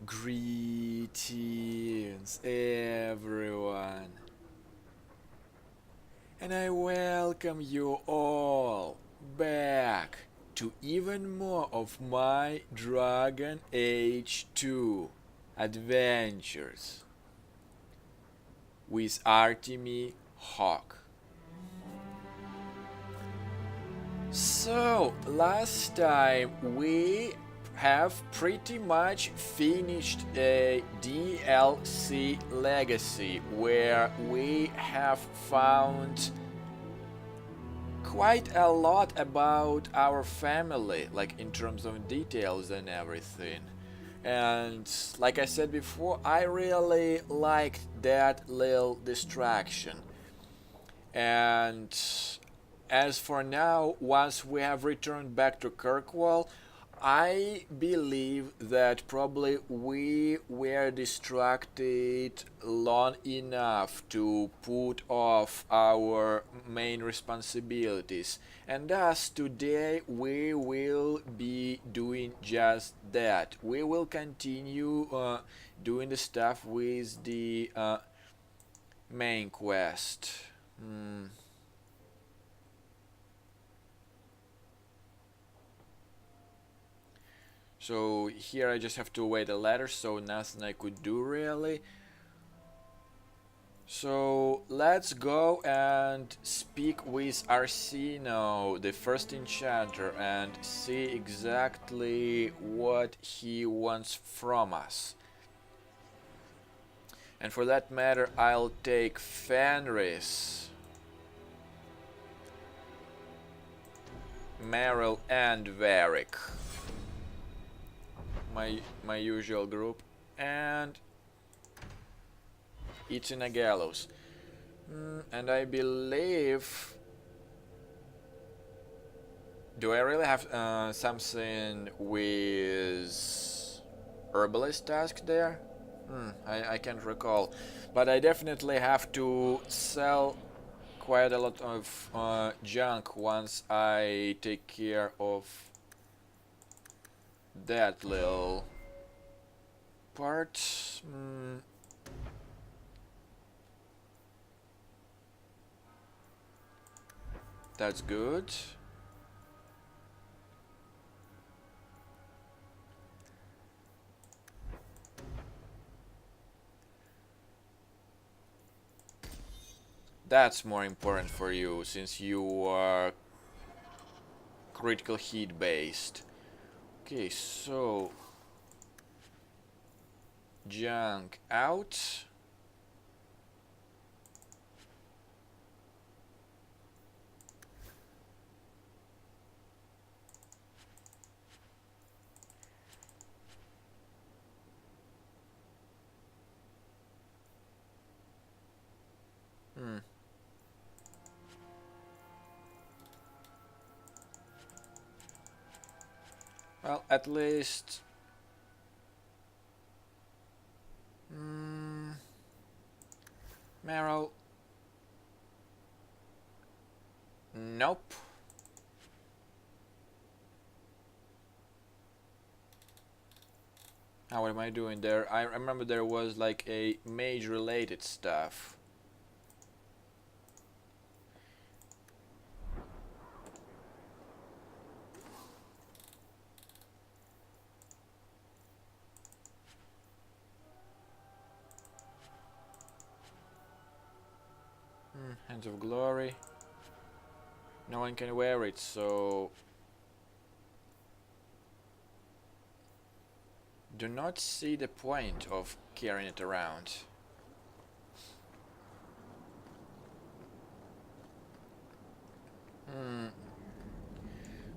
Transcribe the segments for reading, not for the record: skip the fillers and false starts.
Greetings, everyone, and I welcome you all back to even more of my Dragon Age 2 adventures with Artemy Hawk. So, last time we have pretty much finished a DLC legacy where we have found quite a lot about our family, like in terms of details and everything. And like I said before, I really liked that little distraction. And as for now, once we have returned back to Kirkwall, I believe that probably we were distracted long enough to put off our main responsibilities, and thus today we will be doing just that. We will continue doing the stuff with the main quest. So here I just have to wait a letter, so nothing I could do really. So let's go and speak with Arsino, the first enchanter, and see exactly what he wants from us. And for that matter, I'll take Fenris, Meryl, and Varric. My usual group, and it's in a gallows. And I believe, do I really have something with herbalist task there? I can't recall, but I definitely have to sell quite a lot of junk once I take care of that little part. That's good. That's more important for you, since you are critical hit based. Okay, so junk out. Well, at least Meryl. Nope. How am I doing there? I remember there was like a mage related stuff. Hands of Glory. No one can wear it, so do not see the point of carrying it around.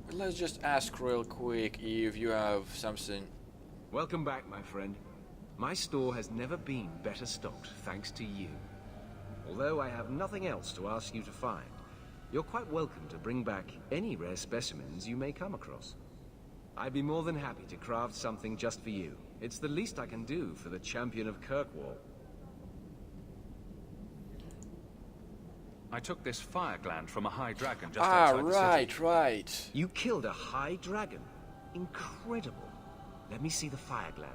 But let's just ask real quick if you have something. Welcome back, my friend. My store has never been better stocked, thanks to you. Although I have nothing else to ask you to find, you're quite welcome to bring back any rare specimens you may come across. I'd be more than happy to craft something just for you. It's the least I can do for the champion of Kirkwall. I took this fire gland from a high dragon just outside the city. Right. You killed a high dragon? Incredible. Let me see the fire gland.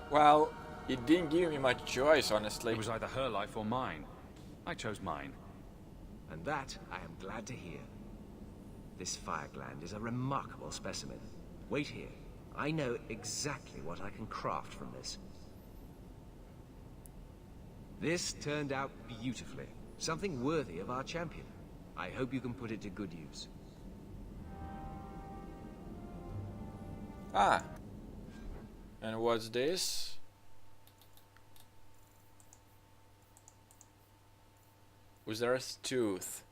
Well, it didn't give me much choice, honestly. It was either her life or mine. I chose mine. And that I am glad to hear. This fire gland is a remarkable specimen. Wait here. I know exactly what I can craft from this. This turned out beautifully. Something worthy of our champion. I hope you can put it to good use. Ah. And what's this? Wizard's tooth.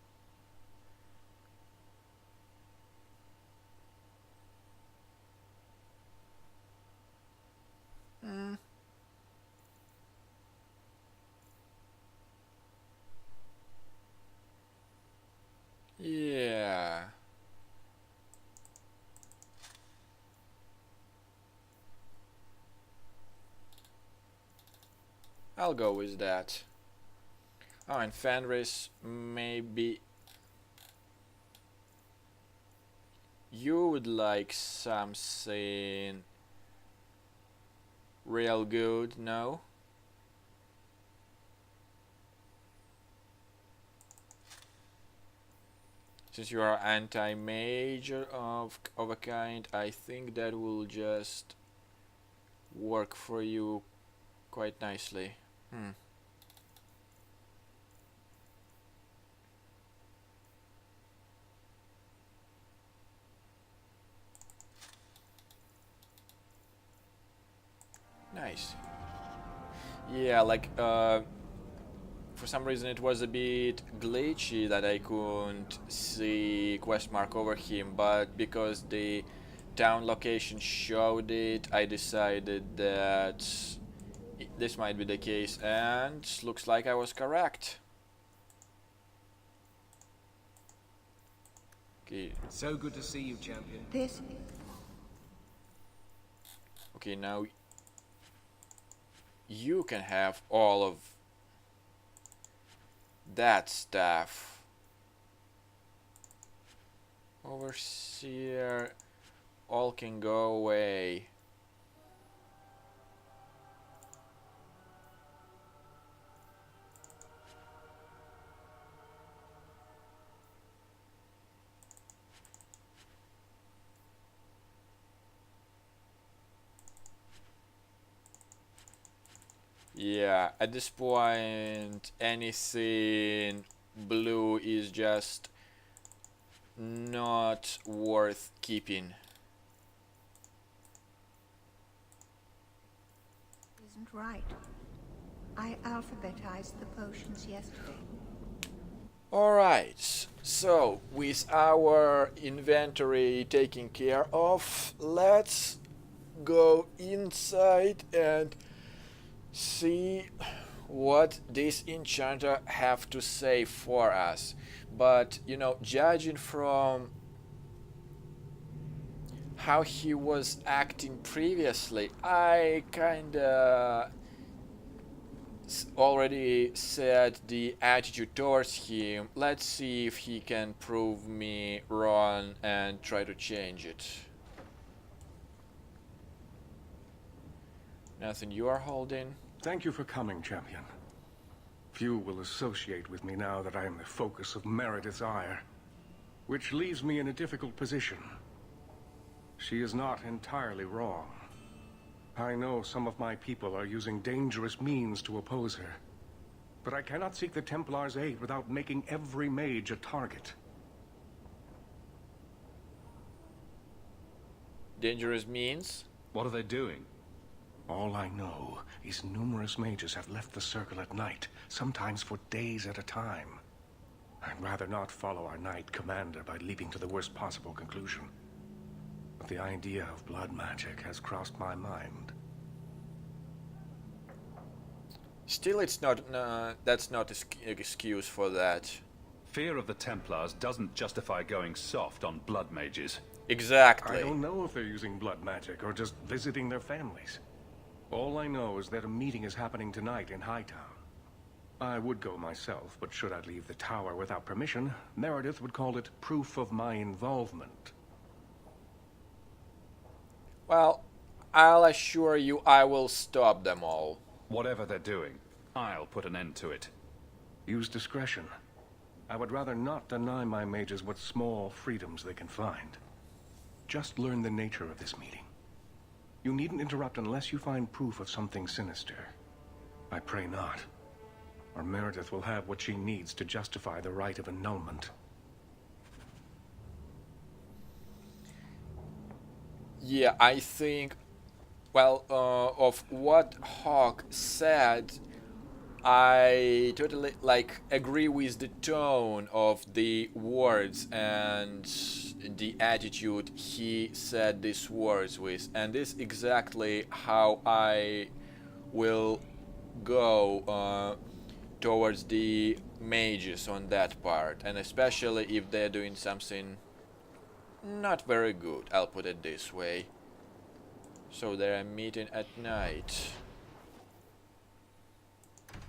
Yeah. I'll go with that. Oh, and Fenris, maybe you would like something real good, no? Since you are anti-mage of a kind, I think that will just work for you quite nicely. Nice. Yeah, like for some reason it was a bit glitchy that I couldn't see quest mark over him, but because the town location showed it, I decided that this might be the case, and looks like I was correct. Okay. So good to see you, champion. Okay, now you can have all of that stuff. Overseer, all can go away. Yeah, at this point, anything blue is just not worth keeping. Isn't right. I alphabetized the potions yesterday. Alright, so with our inventory taken care of, let's go inside and see what this enchanter have to say for us. But you know, judging from how he was acting previously, I kinda already set the attitude towards him. Let's see if he can prove me wrong and try to change it. Nothing you are holding? Thank you for coming, champion. Few will associate with me now that I am the focus of Meredith's ire, which leaves me in a difficult position. She is not entirely wrong. I know some of my people are using dangerous means to oppose her, but I cannot seek the Templars' aid without making every mage a target. Dangerous means? What are they doing? All I know is numerous mages have left the circle at night, sometimes for days at a time. I'd rather not follow our knight commander by leaping to the worst possible conclusion. But the idea of blood magic has crossed my mind. Still, it's not. That's not an excuse for that. Fear of the Templars doesn't justify going soft on blood mages. Exactly. I don't know if they're using blood magic or just visiting their families. All I know is that a meeting is happening tonight in Hightown. I would go myself, but should I leave the tower without permission, Meredith would call it proof of my involvement. Well, I'll assure you I will stop them all. Whatever they're doing, I'll put an end to it. Use discretion. I would rather not deny my mages what small freedoms they can find. Just learn the nature of this meeting. You needn't interrupt unless you find proof of something sinister. I pray not. Or Meredith will have what she needs to justify the right of annulment. Yeah, I think, well, of what Hawk said, I totally agree with the tone of the words and the attitude he said these words with, and this is exactly how I will go towards the mages on that part, and especially if they're doing something not very good, I'll put it this way. So they're meeting at night.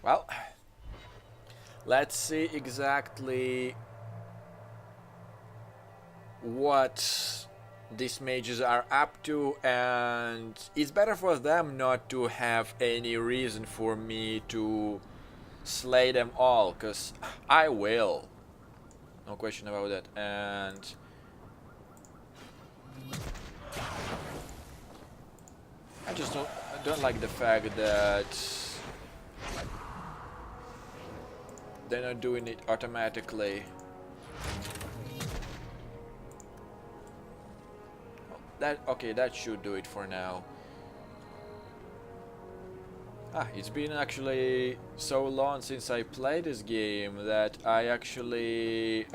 Well, let's see exactly what these mages are up to, and it's better for them not to have any reason for me to slay them all, because I will. No question about that. And I just don't like the fact that they're not doing it automatically. That should do it for now. It's been actually so long since I played this game that I actually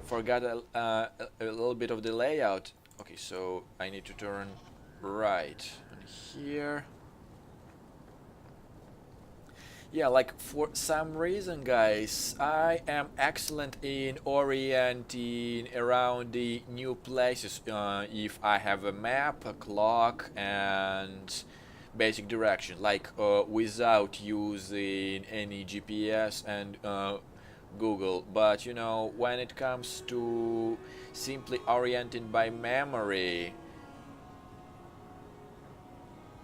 forgot a little bit of the layout. Okay, so I need to turn right on here. Yeah, like for some reason, guys, I am excellent in orienting around the new places if I have a map, a clock, and basic direction, like without using any GPS and Google. But you know, when it comes to simply orienting by memory,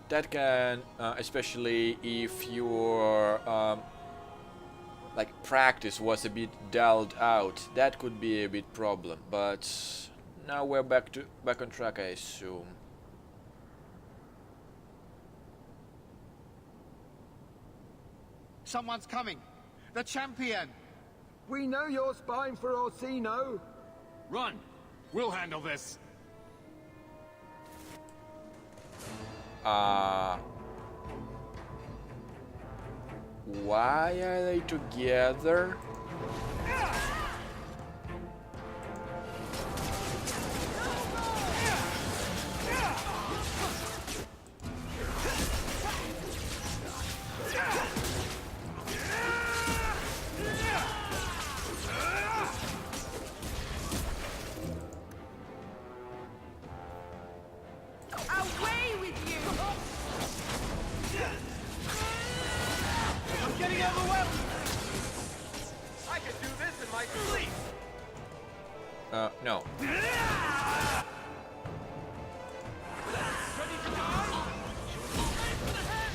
that can, especially if your practice was a bit dulled out, that could be a bit problem. But now we're back on track, I assume. Someone's coming. The champion. We know you're spying for Orsino. Run. We'll handle this. Why are they together? Away with you! I'm getting overwhelmed. I could do this in my sleep. No. Ready to die? Ready for the head?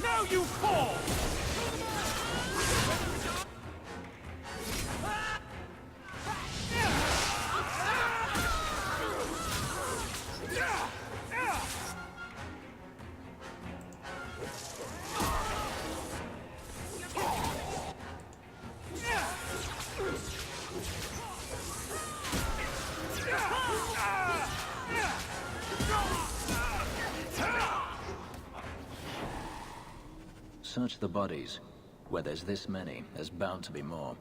Now you fall! Search the bodies. Where there's this many, there's bound to be more.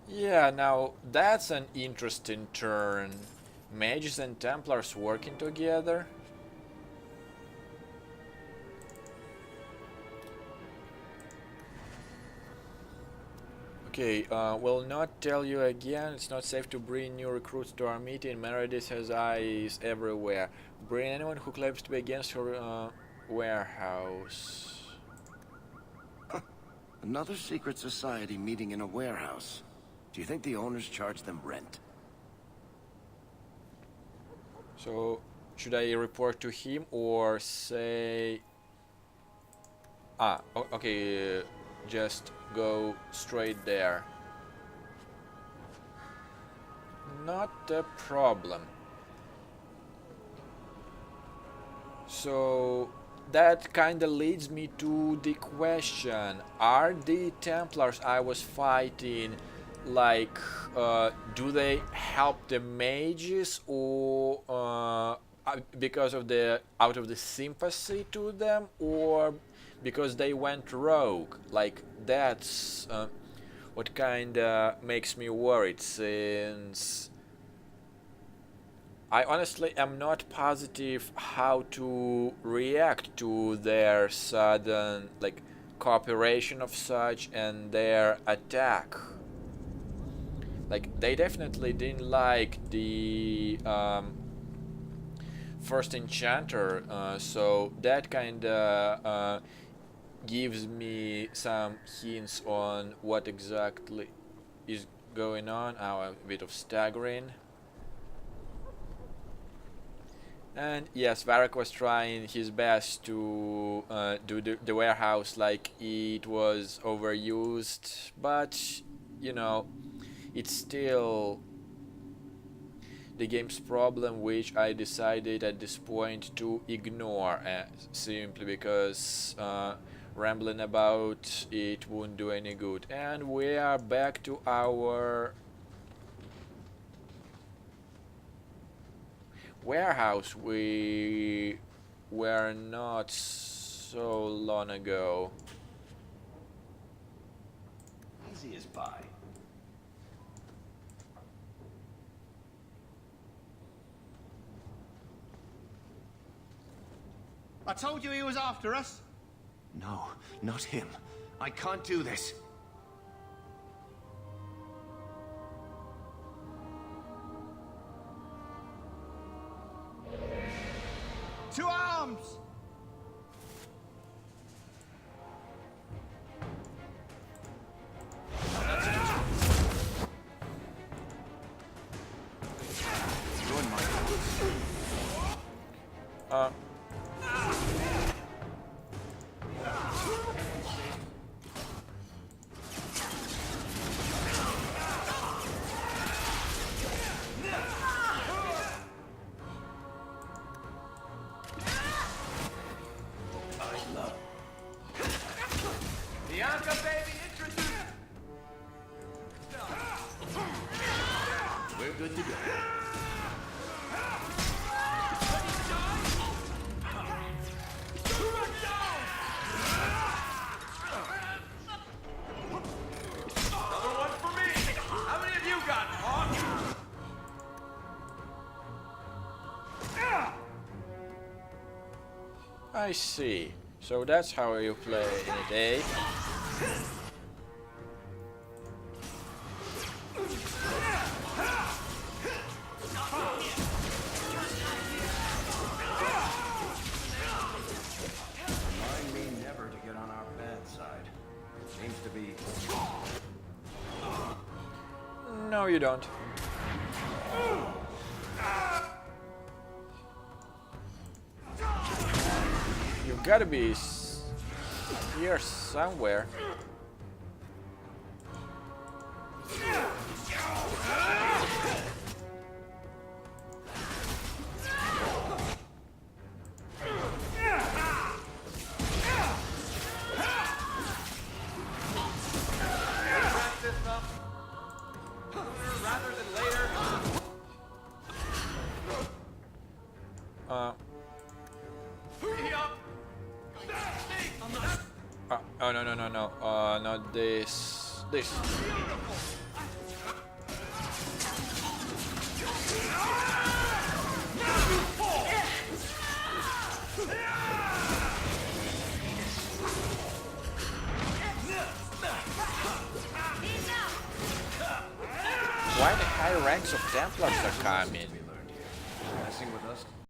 Yeah, now that's an interesting turn. Mages and Templars working together? Okay, will not tell you again. It's not safe to bring new recruits to our meeting. Meredith has eyes everywhere. Bring anyone who claims to be against her warehouse. Another secret society meeting in a warehouse. Do you think the owners charge them rent? So, should I report to him or say... okay, just go straight there. Not a problem. So that kinda leads me to the question, are the Templars I was fighting, like, do they help the mages, or because of out of the sympathy to them, or because they went rogue? Like, that's what kinda makes me worried, since I honestly am not positive how to react to their sudden, like, cooperation of such and their attack. Like, they definitely didn't like the first enchanter, so that kinda gives me some hints on what exactly is going on. A bit of staggering. And yes, Varric was trying his best to do the warehouse like it was overused, but, you know, it's still the game's problem, which I decided at this point to ignore, simply because rambling about it wouldn't do any good. And we are back to our warehouse we were not so long ago. Easy as pie. I told you he was after us. No, not him. I can't do this. To arms! Join my Bianca, baby, introduce. We're good to go. Another one for me. How many of you got, Hawk? I see. So that's how you play in it, eh? Remind me never to get on our bad side. Seems to be... No, you don't. You've got to be here somewhere. Wrap this up sooner rather than later. Hurry up. Oh, no, no, no, no. Not this. This. We learned here. Why the high ranks of Templars are coming? Messing with us